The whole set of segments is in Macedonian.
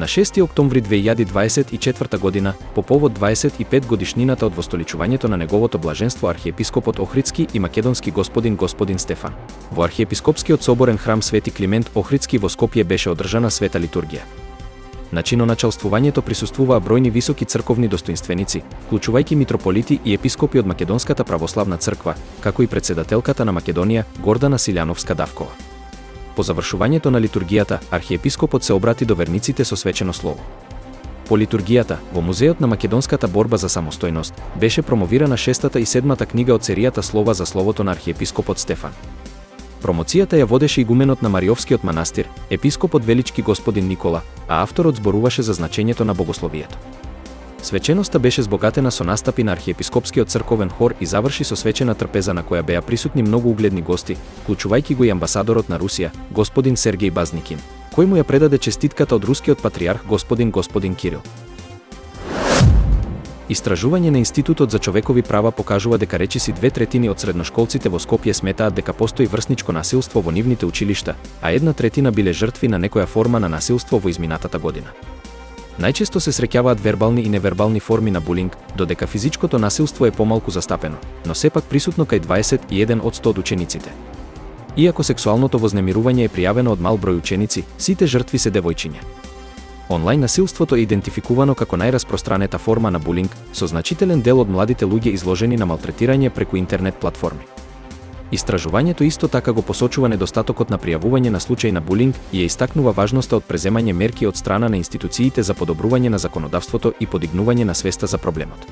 На 6 октомври 2024 година, по повод 25 годишнината од востоличувањето на неговото блаженство архиепископот Охридски и македонски господин Стефан, во архиепископскиот соборен храм Свети Климент Охридски во Скопје беше одржана света литургија. На чиноначалствувањето присуствуваа бројни високи црковни достоинственици, вклучувајќи митрополити и епископи од Македонската православна црква, како и председателката на Македонија Гордана Силјановска-Давкова. По завршувањето на литургијата, архиепископот се обрати до верниците со свечено слово. По литургијата, во Музеот на македонската борба за самостојност, беше промовирана 6-та и 7-та книга од серијата Слова за словото на архиепископот Стефан. Промоцијата ја водеше игуменот на Мариовскиот манастир, епископот Велички господин Никола, а авторот зборуваше за значењето на богословието. Свеченоста беше збогатена со настапи на архиепископскиот црковен хор и заврши со свечена трпеза на која беа присутни многу угледни гости, вклучувајќи го и амбасадорот на Русија, господин Сергеј Базникин, кој му ја предаде честитката од рускиот патриарх господин Кирил. Истражување на Институтот за човекови права покажува дека речиси 2/3 од средношколците во Скопје сметаат дека постои врсничко насилство во нивните училишта, а 1/3 биле жртви на некоја форма на насилство во изминатата година. Најчесто се среќаваат вербални и невербални форми на булинг, додека физичкото насилство е помалку застапено, но сепак присутно кај 21% од учениците. Иако сексуалното вознемирување е пријавено од мал број ученици, сите жртви се девојчиња. Онлајн насилството е идентификувано како најраспространета форма на булинг, со значителен дел од младите луѓе изложени на малтретирање преку интернет платформи. Истражувањето исто така го посочува недостатокот на пријавување на случаи на булинг и ја истакнува важноста од преземање мерки од страна на институциите за подобрување на законодавството и подигнување на свеста за проблемот.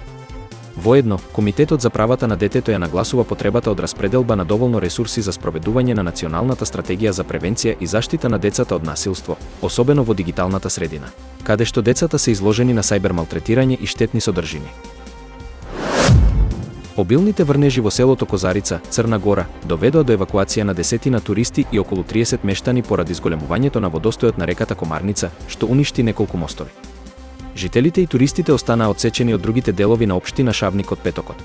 Воедно, Комитетот за правата на детето ја нагласува потребата од распределба на доволно ресурси за спроведување на Националната стратегија за превенција и заштита на децата од насилство, особено во дигиталната средина, каде што децата се изложени на сајбер малтретирање и штетни содржини. Обилните врнежи во селото Козарица, Црна Гора, доведоа до евакуација на десетина туристи и околу 30 мештани поради зголемувањето на водостојот на реката Комарница, што уништи неколку мостови. Жителите и туристите останаа отсечени од другите делови на општина Шавник од петокот.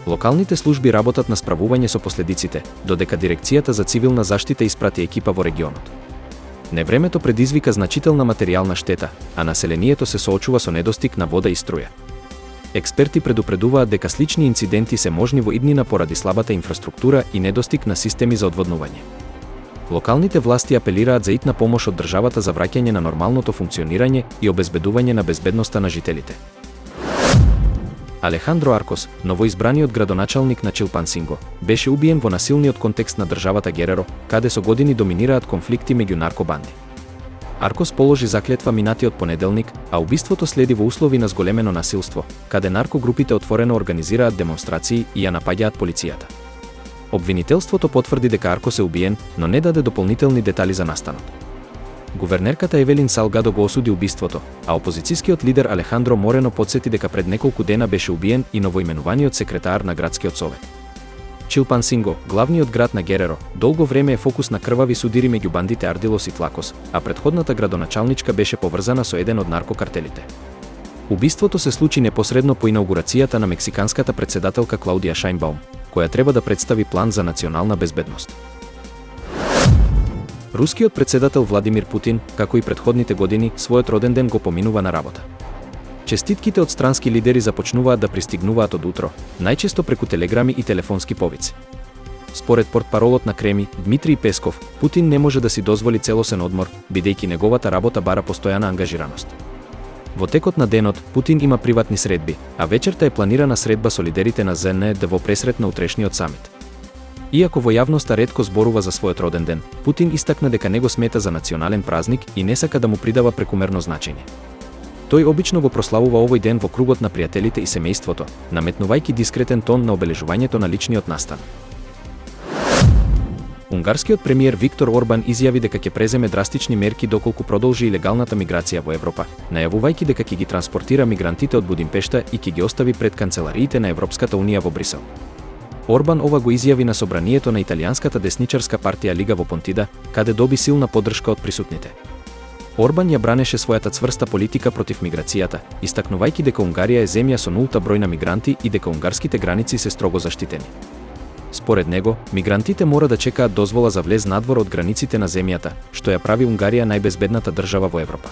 Локалните служби работат на справување со последиците, додека Дирекцијата за цивилна заштита испрати екипа во регионот. Невремето предизвика значителна материјална штета, а населението се соочува со недостиг на вода и струја. Експерти предупредуваат дека слични инциденти се можни во иднина поради слабата инфраструктура и недостиг на системи за одводнување. Локалните власти апелираат за итна помош од државата за враќање на нормалното функционирање и обезбедување на безбедноста на жителите. Алехандро Аркос, новоизбраниот градоначалник на Чилпансинго, беше убиен во насилниот контекст на државата Гереро, каде со години доминираат конфликти меѓу наркобанди. Аркос положи заклетва минатиот понеделник, а убиството следи во услови на зголемено насилство, каде наркогрупите отворено организираат демонстрации и ја напаѓаат полицијата. Обвинителството потврди дека Аркос е убиен, но не даде дополнителни детали за настанот. Гувернерката Евелин Салгадо го осуди убиството, а опозицијскиот лидер Алехандро Морено потсети дека пред неколку дена беше убиен и новоименуваниот секретар на градскиот совет. Чилпансинго, главниот град на Гереро, долго време е фокус на крвави судири меѓу бандите Ардилос и Тлакос, а претходната градоначалничка беше поврзана со еден од наркокартелите. Убиството се случи непосредно по инаугурацијата на мексиканската председателка Клаудија Шајнбаум, која треба да представи план за национална безбедност. Рускиот председател Владимир Путин, како и претходните години, својот роден ден го поминува на работа. Честитките од странски лидери започнуваат да пристигнуваат од утро, најчесто преку телеграми и телефонски повици. Според портпаролот на Кремљ, Дмитриј Песков, Путин не може да си дозволи целосен одмор, бидејќи неговата работа бара постојана ангажираност. Во текот на денот, Путин има приватни средби, а вечерта е планирана средба со лидерите на ЗНД во пресрет на утрешниот самит. Иако во јавноста ретко зборува за својот роден ден, Путин истакна дека не го смета за национален празник и не сака да му придава прекумерно значење. Тој обично го прославува овој ден во кругот на пријателите и семејството, наметнувајќи дискретен тон на обележувањето на личниот настан. Унгарскиот премиер Виктор Орбан изјави дека ќе преземе драстични мерки доколку продолжи илегалната миграција во Европа, најавувајќи дека ќе ги транспортира мигрантите од Будимпешта и ќе ги остави пред канцелариите на Европската унија во Брисел. Орбан ова го изјави на собранието на италијанската десничарска партија Лига во Понтида, каде доби силна поддршка од присутните. Орбан ја бранеше својата цврста политика против миграцијата, истакнувајќи дека Унгарија е земја со нулта број на мигранти и дека унгарските граници се строго заштитени. Според него, мигрантите мора да чекаат дозвола за влез надвор од границите на земјата, што ја прави Унгарија најбезбедната држава во Европа.